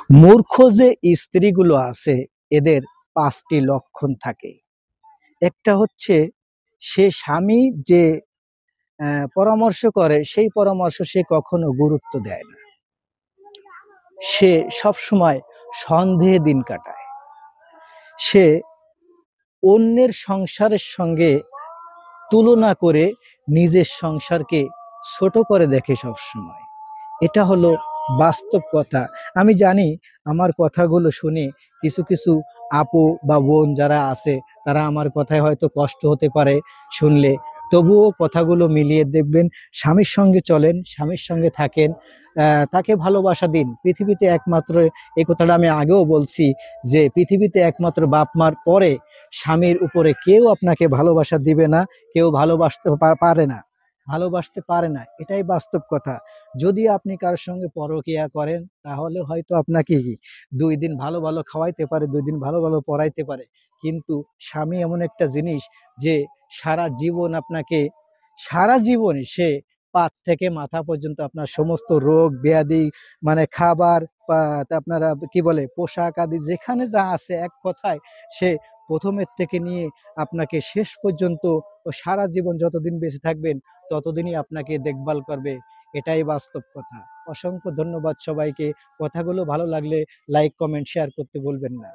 মূর্খ যে স্ত্রীগুলো আছে এদের ৫টি লক্ষণ থাকে। একটা হচ্ছে সে স্বামী যে পরামর্শ করে সেই পরামর্শ সে কখনো গুরুত্ব দেয় না। সে সবসময় সন্দেহে দিন কাটায়। সে অন্যের সংসারের সঙ্গে তুলনা করে নিজের সংসারকে ছোট করে দেখে সবসময়। এটা হলো বাস্তব কথা। আমি জানি আমার কথাগুলো শুনে কিছু কিছু আপু বা বোন যারা আছে তারা আমার কথায় হয়তো কষ্ট হতে পারে শুনলে। তবুও কথাগুলো মিলিয়ে দেখবেন, স্বামীর সঙ্গে চলেন, স্বামীর সঙ্গে থাকেন, তাকে ভালোবাসা দিন। পৃথিবীতে একমাত্র, এই কথাটা আমি আগেও বলছি, যে পৃথিবীতে একমাত্র বাপ মার পরে স্বামীর উপরে কেউ আপনাকে ভালোবাসা দিবে না, কেউ ভালোবাসতে পারে না, ভালোবাসতে পারে না। এটাই বাস্তব কথা। যদি আপনি কারোর সঙ্গে পরকীয়া করেন তাহলে হয়তো আপনাকে ২ দিন ভালো ভালো খাওয়াইতে পারে, ২ দিন ভালো ভালো পড়াইতে পারে, কিন্তু স্বামী এমন একটা জিনিস যে সারা জীবন আপনাকে, সারা জীবন সে পা থেকে মাথা পর্যন্ত আপনার সমস্ত রোগ ব্যাধি, মানে খাবার, আপনারা কি বলে পোশাক আদি যেখানে যা আছে, এক কথায় সে প্রথমের থেকে নিয়ে আপনাকে শেষ পর্যন্ত ও সারা জীবন যতদিন বেঁচে থাকবেন ততদিনই আপনাকে দেখভাল করবে। এটাই বাস্তব কথা। অসংখ্য ধন্যবাদ সবাইকে। কথাগুলো ভালো লাগলে লাইক, কমেন্ট, শেয়ার করতে ভুলবেন না।